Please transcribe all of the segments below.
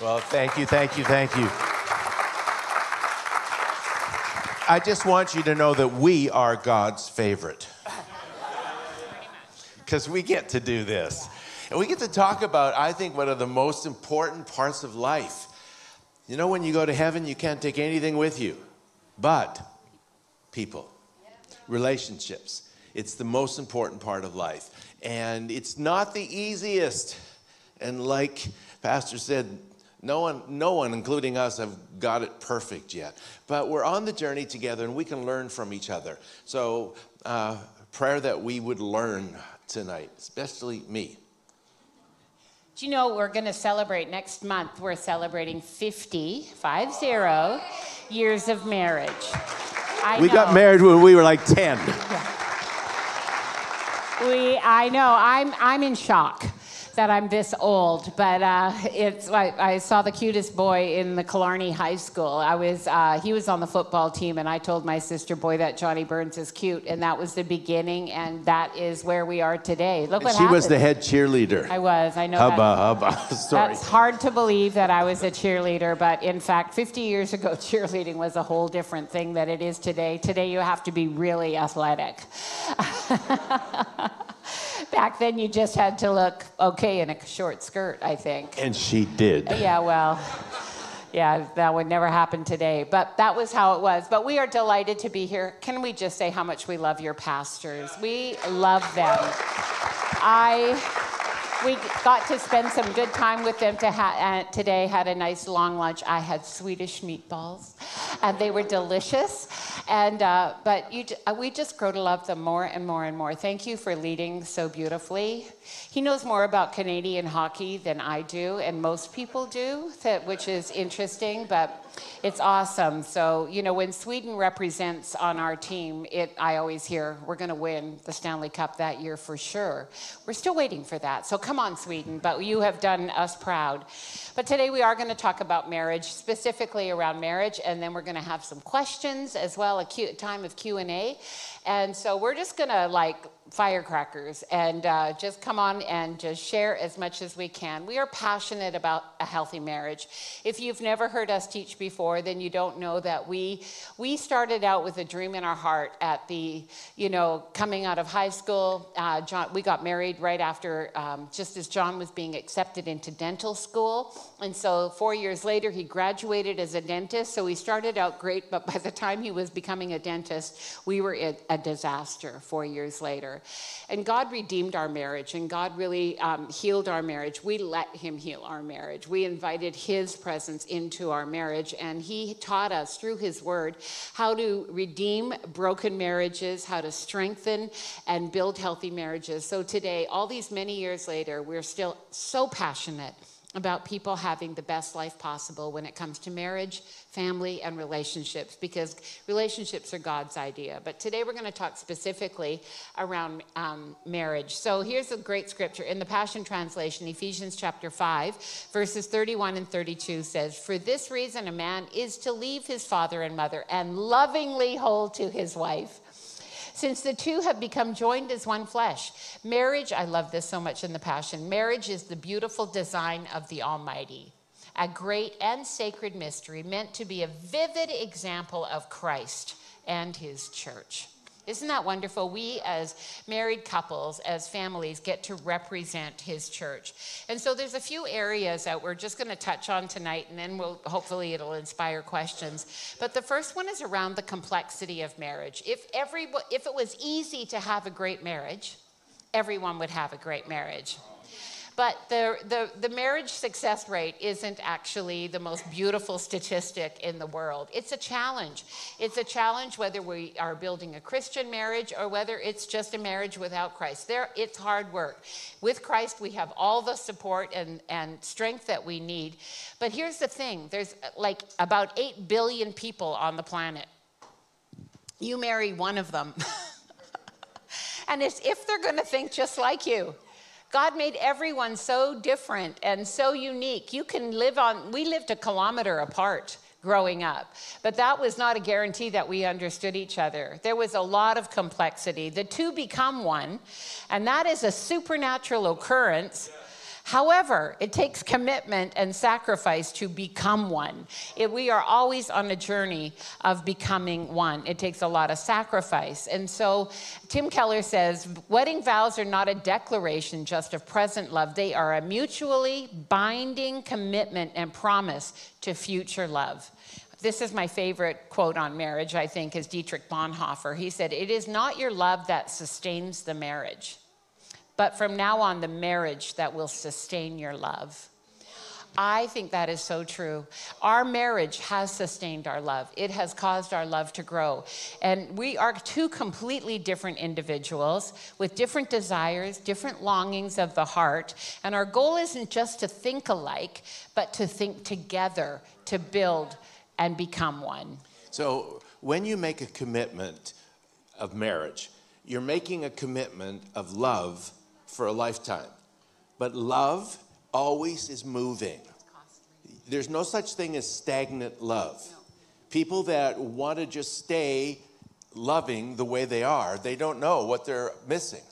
Well, thank you, thank you, thank you. I just want you to know that we are God's favorite. Because we get to do this. And we get to talk about, I think, one of the most important parts of life. You know, when you go to heaven, you can't take anything with you but people, relationships. It's the most important part of life. And it's not the easiest. And like Pastor said, no one, including us, have got it perfect yet. But we're on the journey together, and we can learn from each other. So prayer that we would learn tonight, especially me. Do you know we're going to celebrate next month? We're celebrating 50 years of marriage. We got married when we were like 10. Yeah. I know. I'm in shock that I'm this old, but it's like I saw the cutest boy in the Killarney High School. He was on the football team, and I told my sister, boy, that Johnny Burns is cute, and that was the beginning, and that is where we are today. Look what happened. She was the head cheerleader. I know hubba. Sorry. That's hard to believe that I was a cheerleader, but in fact, 50 years ago, cheerleading was a whole different thing than it is today. Today, you have to be really athletic. Back then, you just had to look okay in a short skirt, I think. And she did. Yeah, well, yeah, that would never happen today. But that was how it was. But we are delighted to be here. Can we just say how much we love your pastors? We love them. We got to spend some good time with them today, had a nice long lunch. I had Swedish meatballs, and they were delicious. But we just grow to love them more and more and more. Thank you for leading so beautifully. He knows more about Canadian hockey than I do, and most people do, which is interesting, but it's awesome. So, you know, when Sweden represents on our team, I always hear, we're going to win the Stanley Cup that year for sure. We're still waiting for that. So come on, Sweden, but you have done us proud. But today we are going to talk about marriage, specifically around marriage, and then we're going to have some questions as well, a time of Q&A. And so we're just going to like firecrackers and just come on and just share as much as we can. We are passionate about a healthy marriage. If you've never heard us teach before, then you don't know that we started out with a dream in our heart at the, coming out of high school. We got married right after, just as John was being accepted into dental school. And so 4 years later, he graduated as a dentist. So we started out great, but by the time he was becoming a dentist, we were in a disaster 4 years later. And God redeemed our marriage, and God really healed our marriage. We let him heal our marriage. We invited his presence into our marriage, and he taught us through his word how to redeem broken marriages, how to strengthen and build healthy marriages. So today, all these many years later, we're still so passionate about people having the best life possible when it comes to marriage, family, and relationships, because relationships are God's idea. But today we're going to talk specifically around marriage. So here's a great scripture. In the Passion Translation, Ephesians chapter 5, verses 31 and 32 says, "For this reason a man is to leave his father and mother and lovingly hold to his wife, since the two have become joined as one flesh." Marriage, I love this so much in the Passion. Marriage is the beautiful design of the Almighty, a great and sacred mystery meant to be a vivid example of Christ and his church. Isn't that wonderful? We as married couples, as families, get to represent his church. And so there's a few areas that we're just going to touch on tonight, and then hopefully it'll inspire questions. But the first one is around the complexity of marriage. If it was easy to have a great marriage, everyone would have a great marriage. But the marriage success rate isn't actually the most beautiful statistic in the world. It's a challenge. It's a challenge whether we are building a Christian marriage or whether it's just a marriage without Christ. It's hard work. With Christ, we have all the support and strength that we need. But here's the thing. There's like about 8 billion people on the planet. You marry one of them. And it's if they're going to think just like you. God made everyone so different and so unique. We lived a kilometer apart growing up, but that was not a guarantee that we understood each other. There was a lot of complexity. The two become one, and that is a supernatural occurrence. However, it takes commitment and sacrifice to become one. We are always on a journey of becoming one. It takes a lot of sacrifice. And so Tim Keller says, wedding vows are not a declaration just of present love. They are a mutually binding commitment and promise to future love. This is my favorite quote on marriage, I think, is Dietrich Bonhoeffer. He said, "It is not your love that sustains the marriage, but from now on, the marriage that will sustain your love." I think that is so true. Our marriage has sustained our love. It has caused our love to grow. And we are two completely different individuals with different desires, different longings of the heart. And our goal isn't just to think alike, but to think together, to build and become one. So when you make a commitment of marriage, you're making a commitment of love for a lifetime. But love always is moving. There's no such thing as stagnant love. People that want to just stay loving the way they are, they don't know what they're missing.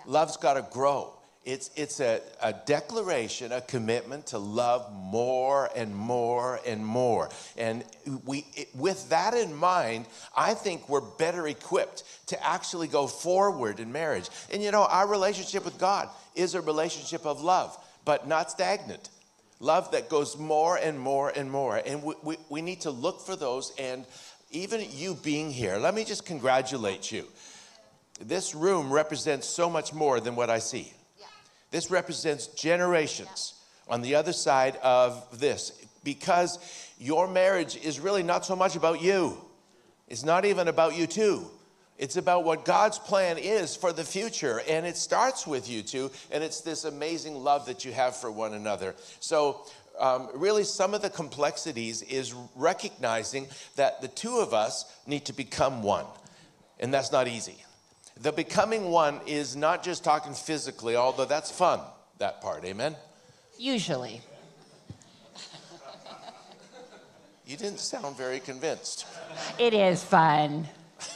Love's got to grow. It's a declaration, a commitment to love more and more and more. And with that in mind, I think we're better equipped to actually go forward in marriage. And you know, our relationship with God is a relationship of love, but not stagnant. Love that goes more and more and more. And we need to look for those. And even you being here, let me just congratulate you. This room represents so much more than what I see. This represents generations on the other side of this, because your marriage is really not so much about you. It's not even about you two. It's about what God's plan is for the future, and it starts with you two, and it's this amazing love that you have for one another. So really some of the complexities is recognizing that the two of us need to become one, and that's not easy. The becoming one is not just talking physically, although that's fun, that part, amen? Usually. You didn't sound very convinced. It is fun.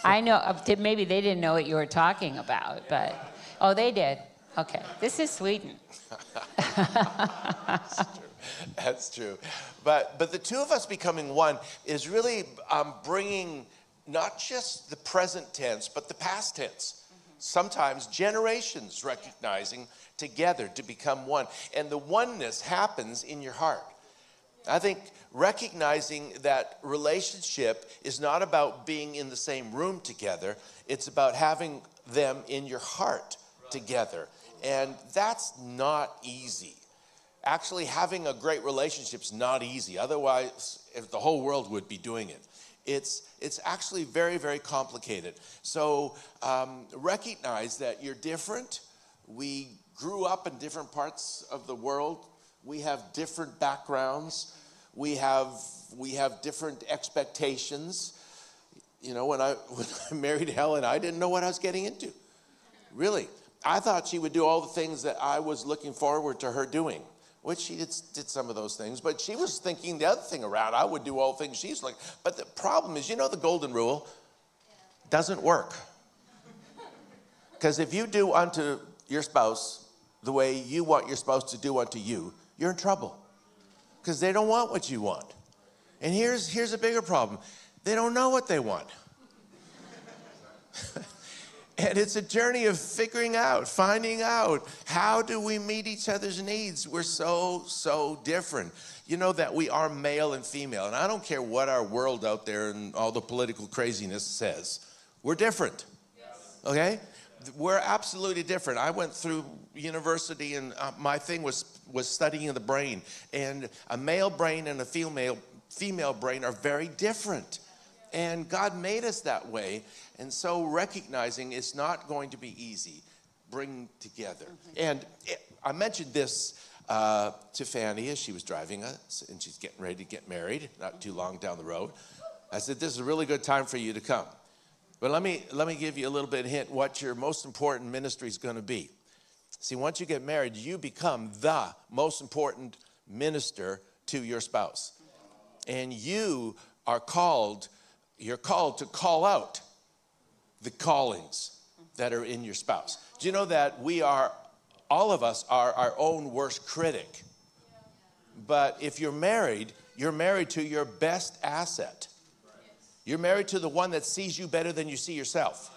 I know, maybe they didn't know what you were talking about, but, oh, they did. Okay, this is Sweden. That's true. But the two of us becoming one is really bringing not just the present tense, but the past tense. Sometimes generations recognizing together to become one. And the oneness happens in your heart. I think recognizing that relationship is not about being in the same room together. It's about having them in your heart together. And that's not easy. Actually, having a great relationship is not easy. Otherwise, if the whole world would be doing it. It's actually very, very complicated. So recognize that you're different. We grew up in different parts of the world. We have different backgrounds. We have different expectations. You know, when I married Helen, I didn't know what I was getting into. Really. I thought she would do all the things that I was looking forward to her doing. Which she did some of those things, but she was thinking the other thing around. I would do all the things she's like. But the problem is, you know, the golden rule doesn't work. Because if you do unto your spouse the way you want your spouse to do unto you, you're in trouble. Because they don't want what you want. And here's a bigger problem. They don't know what they want. And it's a journey of figuring out, finding out, how do we meet each other's needs? We're so different. You know that we are male and female, and I don't care what our world out there and all the political craziness says. We're different, okay? We're absolutely different. I went through university, and my thing was studying the brain, and a male brain and a female brain are very different. And God made us that way. And so recognizing it's not going to be easy, bring together. And I mentioned this to Fanny as she was driving us, and she's getting ready to get married, not too long down the road. I said, this is a really good time for you to come. But let me give you a little bit of hint what your most important ministry is going to be. See, once you get married, you become the most important minister to your spouse. And you're called to call out the callings that are in your spouse. Do you know that we are all of us are our own worst critic. But if you're married to your best asset. You're married to the one that sees you better than you see yourself.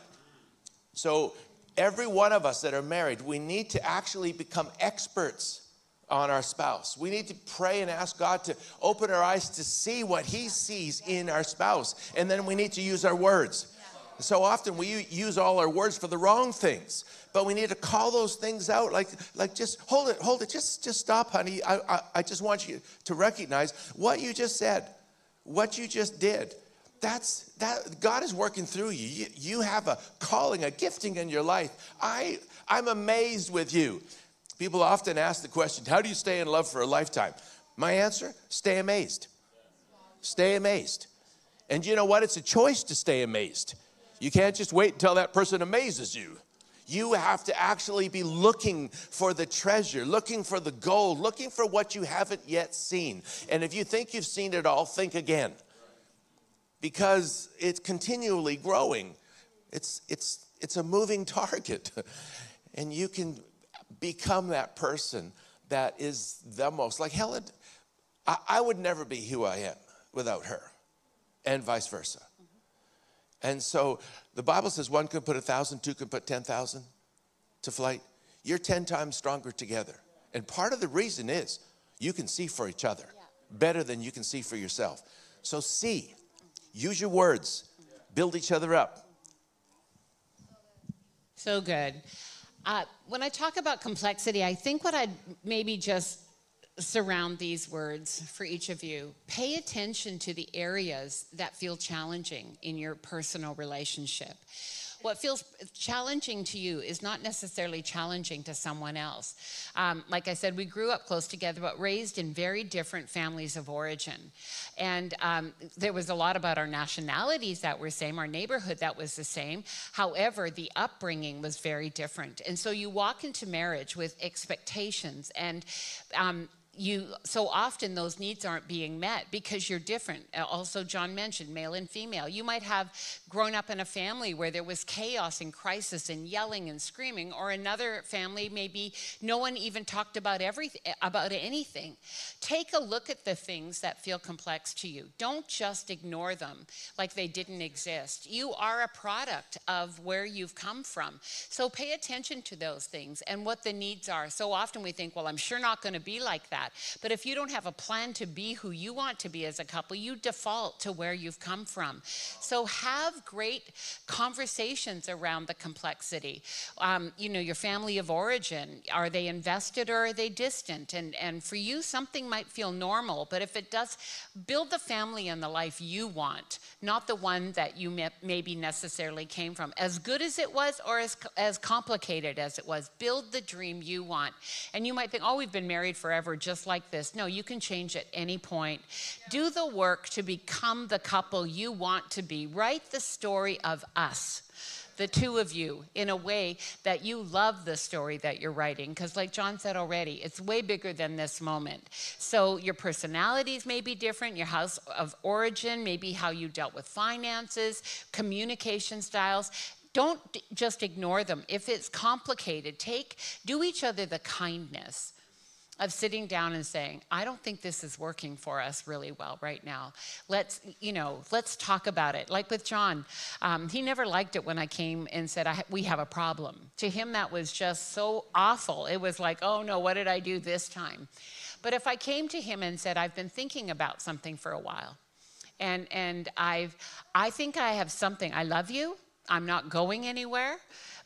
So every one of us that are married, we need to actually become experts on our spouse. We need to pray and ask God to open our eyes to see what he sees in our spouse. And then we need to use our words. So often we use all our words for the wrong things, but we need to call those things out. Like just hold it, just stop, honey. I just want you to recognize what you just said, what you just did. That God is working through you. You have a calling, a gifting in your life. I'm amazed with you. People often ask the question, how do you stay in love for a lifetime? My answer, stay amazed. Stay amazed. And you know what? It's a choice to stay amazed. You can't just wait until that person amazes you. You have to actually be looking for the treasure, looking for the gold, looking for what you haven't yet seen. And if you think you've seen it all, think again. Because it's continually growing. It's a moving target. And you can become that person that is the most. Like Helen, I would never be who I am without her. And vice versa. And so the Bible says one can put 1,000, two can put 10,000 to flight. You're 10 times stronger together. And part of the reason is you can see for each other better than you can see for yourself. So see. Use your words. Build each other up. So good. When I talk about complexity, I think what I'd maybe just surround these words for each of you. Pay attention to the areas that feel challenging in your personal relationship. What feels challenging to you is not necessarily challenging to someone else. Like I said, we grew up close together, but raised in very different families of origin. And there was a lot about our nationalities that were same, our neighborhood that was the same. However, the upbringing was very different. And so you walk into marriage with expectations, and so often those needs aren't being met because you're different. Also, John mentioned male and female. You might have grown up in a family where there was chaos and crisis and yelling and screaming, or another family maybe no one even talked about anything. Take a look at the things that feel complex to you. Don't just ignore them like they didn't exist. You are a product of where you've come from. So pay attention to those things and what the needs are. So often we think, well, I'm sure not going to be like that. But if you don't have a plan to be who you want to be as a couple, you default to where you've come from. So have great conversations around the complexity. Your family of origin, are they invested or are they distant? And for you, something might feel normal, but if it does, build the family and the life you want, not the one that you maybe necessarily came from. As good as it was or as complicated as it was, build the dream you want. And you might think, oh, we've been married forever, just like this. No, you can change at any point. Do the work to become the couple you want to be. Write the story of us, the two of you, in a way that you love the story that you're writing. Because like John said already, it's way bigger than this moment. So your personalities may be different, your house of origin, maybe how you dealt with finances, communication styles. Don't just ignore them. If it's complicated, do each other the kindness of sitting down and saying, I don't think this is working for us really well right now. Let's talk about it. Like with John, he never liked it when I came and said, we have a problem. To him, that was just so awful. It was like, oh no, what did I do this time? But if I came to him and said, I've been thinking about something for a while, and I think I have something, I love you, I'm not going anywhere,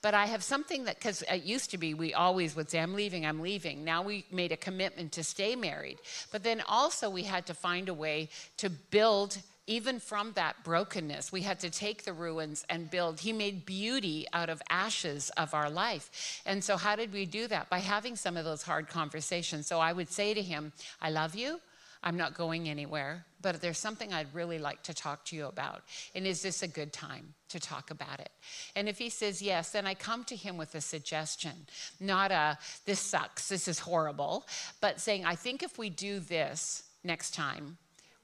but I have something that, because it used to be we always would say, I'm leaving. Now we made a commitment to stay married. But then also we had to find a way to build, even from that brokenness. We had to take the ruins and build. He made beauty out of ashes of our life. And so how did we do that? By having some of those hard conversations. So I would say to him, I love you. I'm not going anywhere, but there's something I'd really like to talk to you about. And is this a good time to talk about it? And if he says yes, then I come to him with a suggestion, not this sucks, this is horrible, but saying, I think if we do this next time,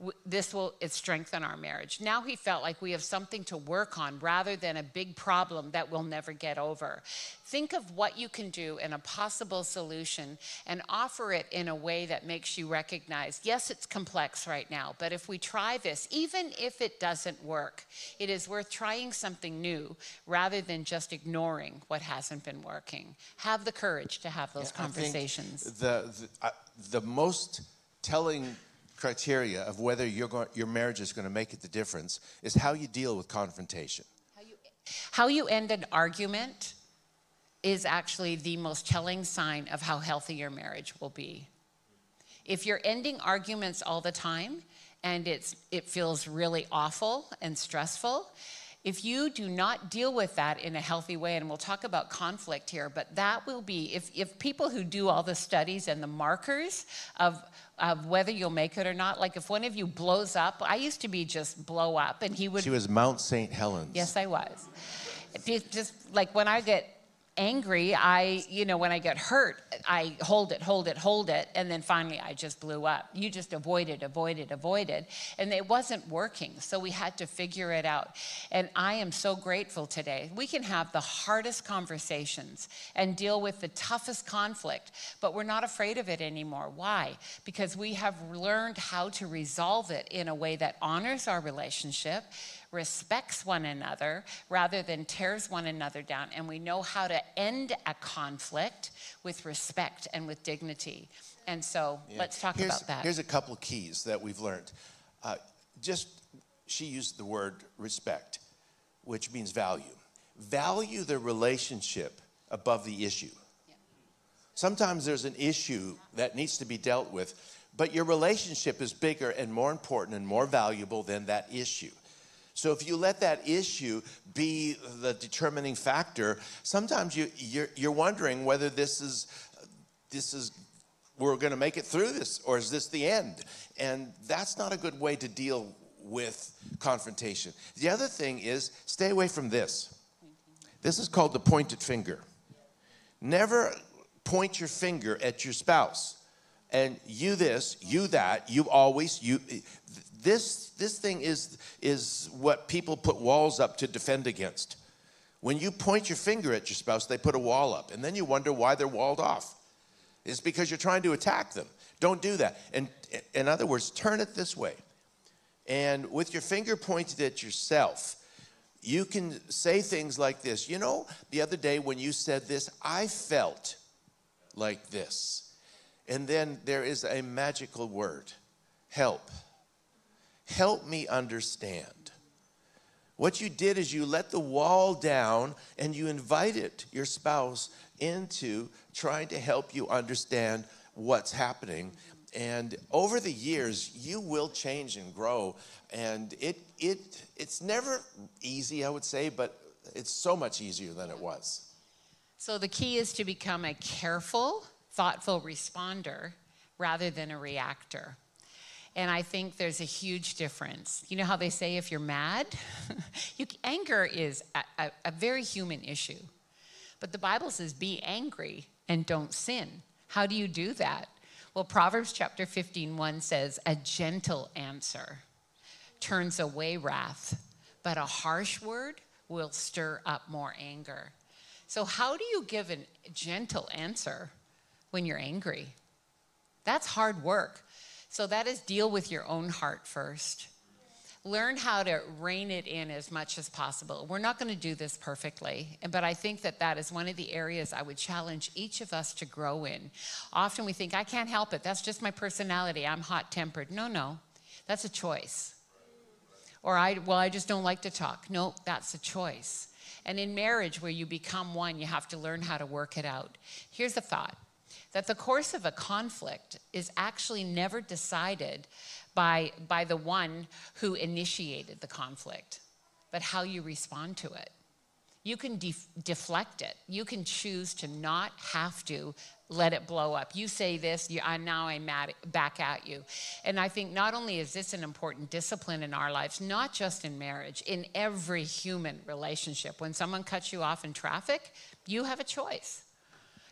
it strengthen our marriage. Now he felt like we have something to work on rather than a big problem that we'll never get over. Think of what you can do in a possible solution and offer it in a way that makes you recognize, yes, it's complex right now, but if we try this, even if it doesn't work, it is worth trying something new rather than just ignoring what hasn't been working. Have the courage to have those conversations. I think the most telling criteria of whether your marriage is going to make it the difference is how you deal with confrontation. How you end an argument is actually the most telling sign of how healthy your marriage will be. If you're ending arguments all the time and it feels really awful and stressful, if you do not deal with that in a healthy way, and we'll talk about conflict here, but that will be, if people who do all the studies and the markers of whether you'll make it or not, like if one of you blows up, I used to be just blow up, and he would... She was Mount St. Helens. Yes, I was. Just like when I get angry, when I get hurt, I hold it, and then finally I just blew up. You just avoided, and it wasn't working, so we had to figure it out. And I am so grateful today. We can have the hardest conversations and deal with the toughest conflict, but we're not afraid of it anymore. Why? Because we have learned how to resolve it in a way that honors our relationship, respects one another rather than tears one another down, and we know how to end a conflict with respect and with dignity. And so let's talk about that. Here's a couple of keys that we've learned. She used the word respect, which means value. Value the relationship above the issue. Yeah. Sometimes there's an issue that needs to be dealt with, but your relationship is bigger and more important and more valuable than that issue. So if you let that issue be the determining factor, sometimes you're wondering whether this is we're going to make it through this, or is this the end? And that's not a good way to deal with confrontation. The other thing is, stay away from this. This is called the pointed finger. Never point your finger at your spouse. And you this, you that, you always, you... This thing is what people put walls up to defend against. When you point your finger at your spouse, they put a wall up, and then you wonder why they're walled off. It's because you're trying to attack them. Don't do that. And in other words, turn it this way. And with your finger pointed at yourself, you can say things like this. You know, the other day when you said this, I felt like this. And then there is a magical word, help. Help me understand. What you did is you let the wall down and you invited your spouse into trying to help you understand what's happening. And over the years, you will change and grow. And it's never easy, I would say, but it's so much easier than it was. So the key is to become a careful, thoughtful responder rather than a reactor. And I think there's a huge difference. You know how they say if you're mad? Anger is a very human issue. But the Bible says be angry and don't sin. How do you do that? Well, Proverbs chapter 15:1 says, a gentle answer turns away wrath, but a harsh word will stir up more anger. So how do you give a gentle answer when you're angry? That's hard work. So that is deal with your own heart first. Learn how to rein it in as much as possible. We're not going to do this perfectly, but I think that is one of the areas I would challenge each of us to grow in. Often we think, I can't help it. That's just my personality. I'm hot-tempered. No. That's a choice. Or I just don't like to talk. No, that's a choice. And in marriage, where you become one, you have to learn how to work it out. Here's a thought. That the course of a conflict is actually never decided by the one who initiated the conflict, but how you respond to it. You can deflect it. You can choose to not have to let it blow up. You say this, now I'm mad back at you. And I think not only is this an important discipline in our lives, not just in marriage, in every human relationship. When someone cuts you off in traffic, you have a choice.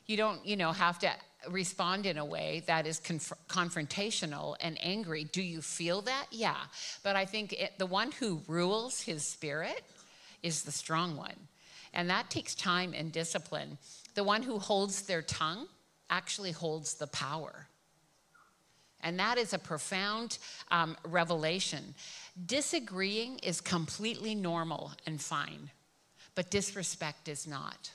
You don't, have to respond in a way that is confrontational and angry. Do you feel that? Yeah. But I think the one who rules his spirit is the strong one. And that takes time and discipline. The one who holds their tongue actually holds the power. And that is a profound revelation. Disagreeing is completely normal and fine, but disrespect is not.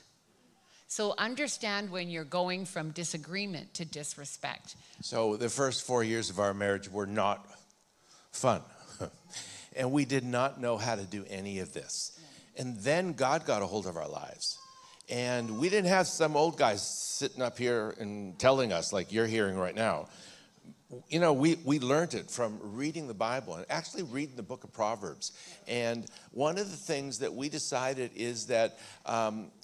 So understand when you're going from disagreement to disrespect. So the first 4 years of our marriage were not fun. And we did not know how to do any of this. And then God got a hold of our lives. And we didn't have some old guys sitting up here and telling us like you're hearing right now. You know, we learned it from reading the Bible and actually reading the book of Proverbs. And one of the things that we decided is that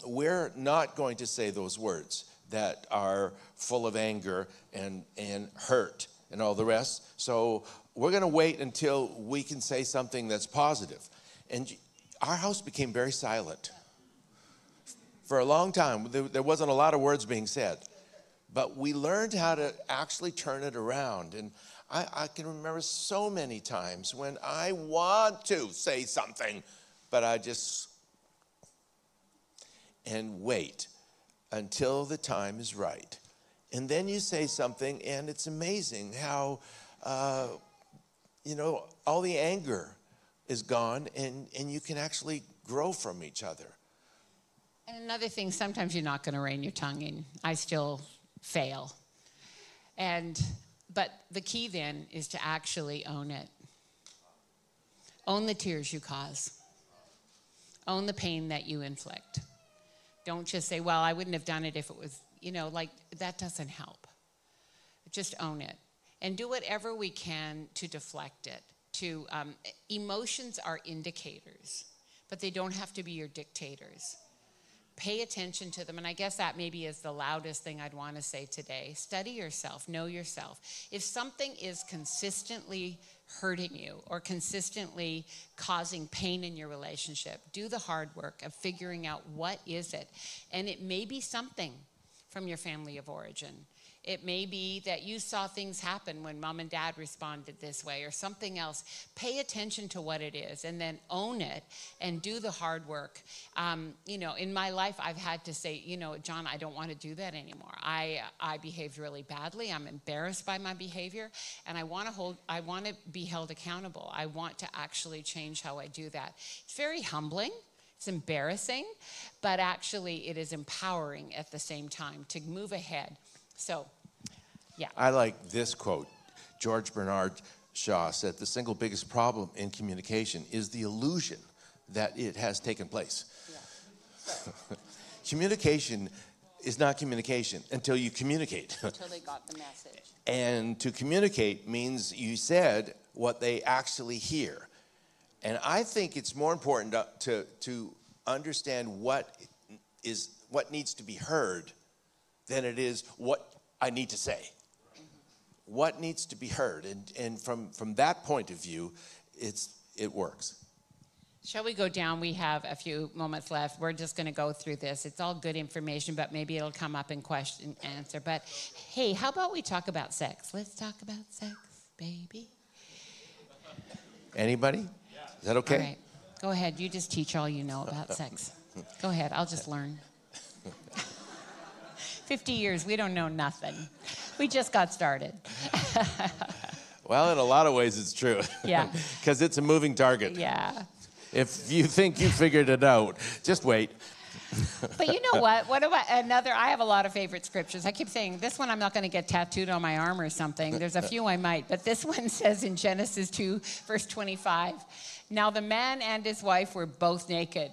we're not going to say those words that are full of anger and hurt and all the rest. So we're going to wait until we can say something that's positive. And our house became very silent. For a long time, there wasn't a lot of words being said. But we learned how to actually turn it around. And I can remember so many times when I want to say something, but I just, and wait until the time is right. And then you say something, and it's amazing how, all the anger is gone, and you can actually grow from each other. And another thing, sometimes you're not going to rein your tongue in. I still fail. But the key then is to actually own it. Own the tears you cause. Own the pain that you inflict. Don't just say, well, I wouldn't have done it if it was, that doesn't help. Just own it. And do whatever we can to deflect it. Emotions are indicators, but they don't have to be your dictators. Pay attention to them. And I guess that maybe is the loudest thing I'd want to say today. Study yourself. Know yourself. If something is consistently hurting you or consistently causing pain in your relationship, do the hard work of figuring out what is it. And it may be something from your family of origin. It may be that you saw things happen when mom and dad responded this way or something else. Pay attention to what it is and then own it and do the hard work. In my life, I've had to say, John, I don't want to do that anymore. I behaved really badly. I'm embarrassed by my behavior, and I want to be held accountable. I want to actually change how I do that. It's very humbling. It's embarrassing, but actually it is empowering at the same time to move ahead. So, yeah. I like this quote. George Bernard Shaw said, the single biggest problem in communication is the illusion that it has taken place. Yeah. Communication is not communication until you communicate. Until they got the message. And to communicate means you said what they actually hear. And I think it's more important to understand what needs to be heard than it is what I need to say. What needs to be heard. And from that point of view, it works. Shall we go down? We have a few moments left. We're just going to go through this. It's all good information, but maybe it'll come up in question and answer. But hey, how about we talk about sex? Let's talk about sex, baby. Anybody? Is that okay? All right. Go ahead. You just teach all you know about sex. Go ahead. I'll just learn. 50 years, we don't know nothing. We just got started. Well, in a lot of ways, it's true. Yeah. Because it's a moving target. Yeah. If you think you figured it out, just wait. But you know what? What about another? I have a lot of favorite scriptures. I keep saying this one I'm not going to get tattooed on my arm or something. There's a few I might. But this one says in Genesis 2, verse 25, now the man and his wife were both naked,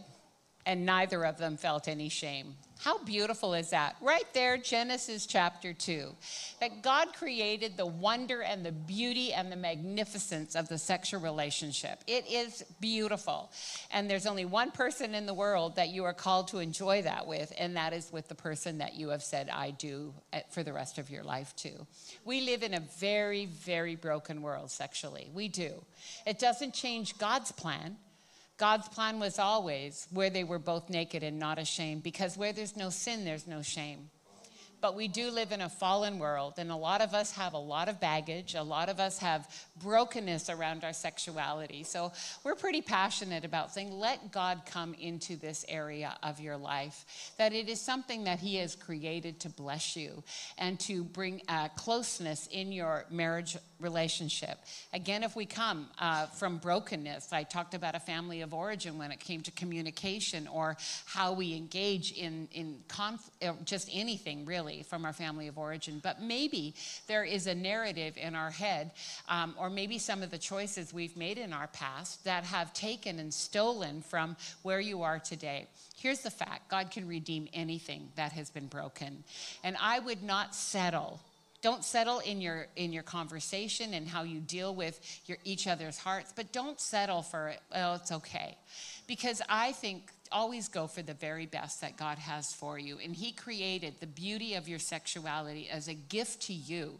and neither of them felt any shame. How beautiful is that? Right there, Genesis chapter 2. That God created the wonder and the beauty and the magnificence of the sexual relationship. It is beautiful. And there's only one person in the world that you are called to enjoy that with, and that is with the person that you have said, I do, for the rest of your life too. We live in a very, very broken world sexually. We do. It doesn't change God's plan. God's plan was always where they were both naked and not ashamed, because where there's no sin, there's no shame. But we do live in a fallen world, and a lot of us have a lot of baggage. A lot of us have brokenness around our sexuality. So we're pretty passionate about saying, let God come into this area of your life, that it is something that he has created to bless you and to bring closeness in your marriage relationship. Again, if we come from brokenness, I talked about a family of origin when it came to communication or how we engage in conflict, just anything really from our family of origin. But maybe there is a narrative in our head, or maybe some of the choices we've made in our past that have taken and stolen from where you are today. Here's the fact: God can redeem anything that has been broken. And I would not settle. Don't settle in your conversation and how you deal with each other's hearts, but don't settle for, oh, it's okay. Because I think always go for the very best that God has for you. And he created the beauty of your sexuality as a gift to you,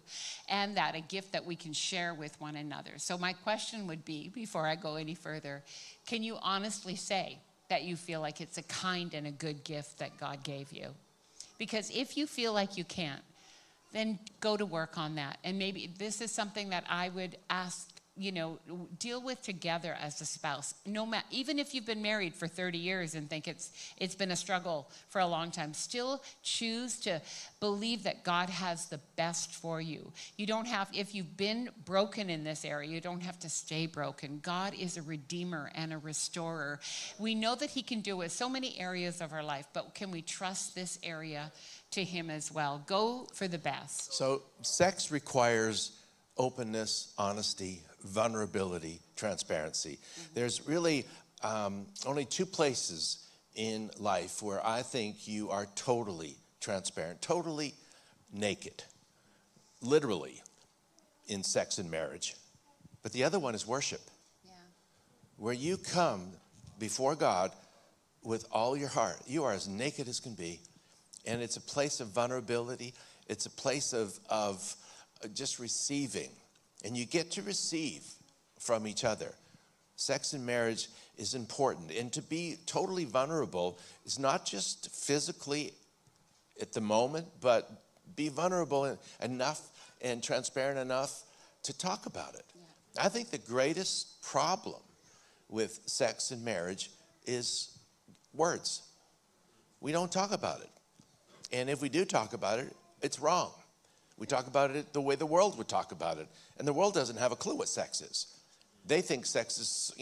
and that a gift that we can share with one another. So my question would be, before I go any further, can you honestly say that you feel like it's a kind and a good gift that God gave you? Because if you feel like you can't, then go to work on that. And maybe this is something that I would ask, deal with together as a spouse. Even if you've been married for 30 years and think it's been a struggle for a long time, still choose to believe that God has the best for you. You don't have, if you've been broken in this area, you don't have to stay broken. God is a redeemer and a restorer. We know that he can do it with so many areas of our life, but can we trust this area to him as well? Go for the best. So sex requires openness, honesty, vulnerability, transparency. There's really only two places in life where I think you are totally transparent, totally naked, literally, in sex and marriage. But the other one is worship, where you come before God with all your heart. You are as naked as can be, and it's a place of vulnerability. It's a place of just receiving, and you get to receive from each other. Sex and marriage is important, and to be totally vulnerable is not just physically at the moment, but be vulnerable enough and transparent enough to talk about it. Yeah. I think the greatest problem with sex and marriage is words. We don't talk about it, and if we do talk about it, it's wrong. We talk about it the way the world would talk about it. And the world doesn't have a clue what sex is. They think sex is,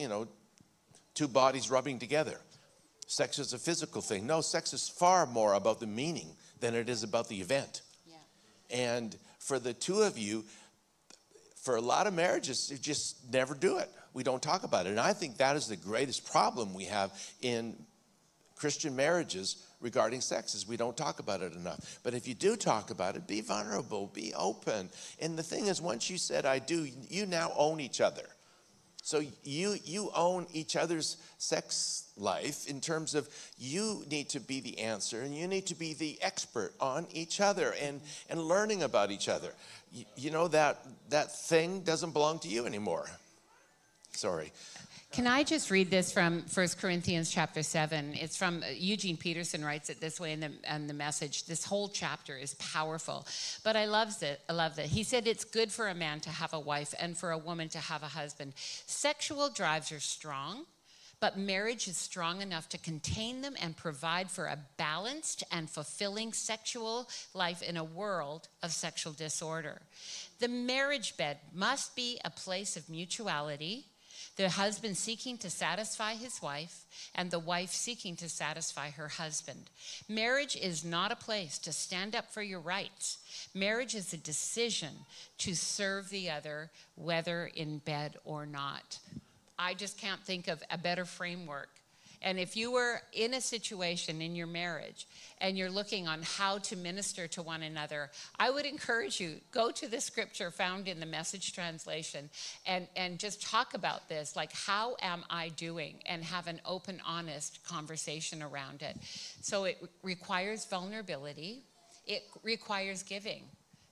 two bodies rubbing together. Sex is a physical thing. No, sex is far more about the meaning than it is about the event. Yeah. And for the two of you, for a lot of marriages, you just never do it. We don't talk about it. And I think that is the greatest problem we have in Christian marriages regarding sex, is we don't talk about it enough. But if you do talk about it, be vulnerable, be open. And the thing is, once you said I do, you now own each other. So you own each other's sex life in terms of you need to be the answer, and you need to be the expert on each other and learning about each other. That thing doesn't belong to you anymore. Sorry. Can I just read this from 1 Corinthians chapter 7? It's from, Eugene Peterson writes it this way in the Message. This whole chapter is powerful, but I love it. He said, it's good for a man to have a wife and for a woman to have a husband. Sexual drives are strong, but marriage is strong enough to contain them and provide for a balanced and fulfilling sexual life in a world of sexual disorder. The marriage bed must be a place of mutuality, the husband seeking to satisfy his wife, and the wife seeking to satisfy her husband. Marriage is not a place to stand up for your rights. Marriage is a decision to serve the other, whether in bed or not. I just can't think of a better framework. And if you were in a situation in your marriage and you're looking on how to minister to one another, I would encourage you, go to the scripture found in the Message translation and just talk about this, like, how am I doing? And have an open, honest conversation around it. So it requires vulnerability. It requires giving,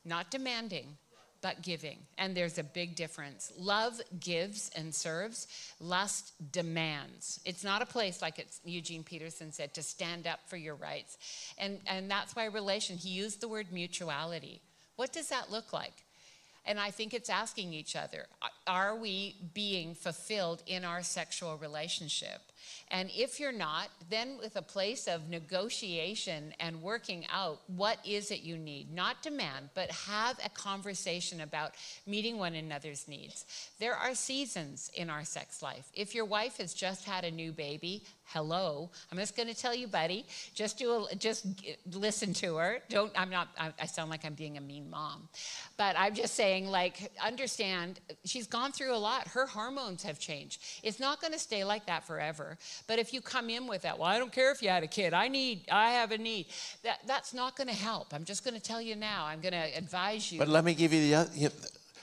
not demanding, but giving. And there's a big difference. Love gives and serves. Lust demands. It's not a place, like Eugene Peterson said, to stand up for your rights. And that's why he used the word mutuality. What does that look like? And I think it's asking each other, are we being fulfilled in our sexual relationship? And if you're not, then with a place of negotiation and working out, what is it you need? Not demand, but have a conversation about meeting one another's needs. There are seasons in our sex life. If your wife has just had a new baby, hello, I'm just going to tell you, buddy, just listen to her. I sound like I'm being a mean mom, but I'm just saying, like, understand, she's gone through a lot. Her hormones have changed. It's not going to stay like that forever. But if you come in with that, well, I don't care if you had a kid, I have a need, that's not going to help. I'm just going to tell you now. I'm going to advise you. But let me give you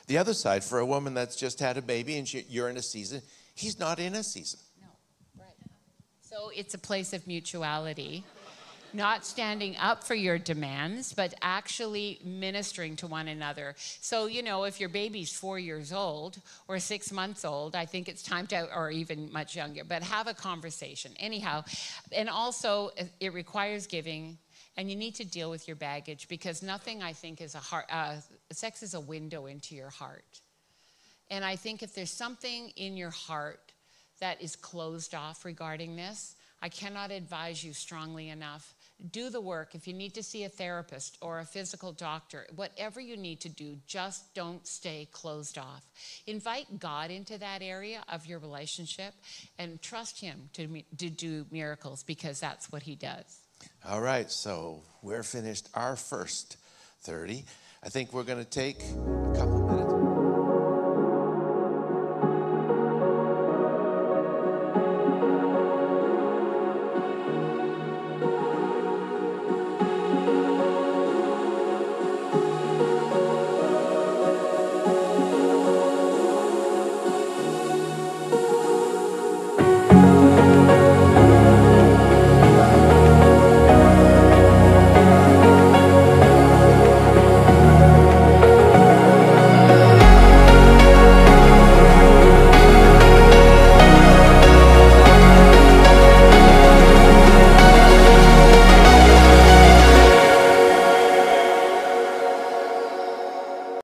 the other side. For a woman that's just had a baby and you're in a season, he's not in a season. No, right. So it's a place of mutuality. Not standing up for your demands, but actually ministering to one another. So, if your baby's 4 years old or 6 months old, I think it's time to, or even much younger, but have a conversation. Anyhow, and also it requires giving, and you need to deal with your baggage, because nothing, I think, is sex is a window into your heart. And I think if there's something in your heart that is closed off regarding this, I cannot advise you strongly enough. Do the work. If you need to see a therapist or a physical doctor, whatever you need to do, just don't stay closed off. Invite God into that area of your relationship and trust him to do miracles, because that's what he does. All right, so we're finished our first 30. I think we're going to take a couple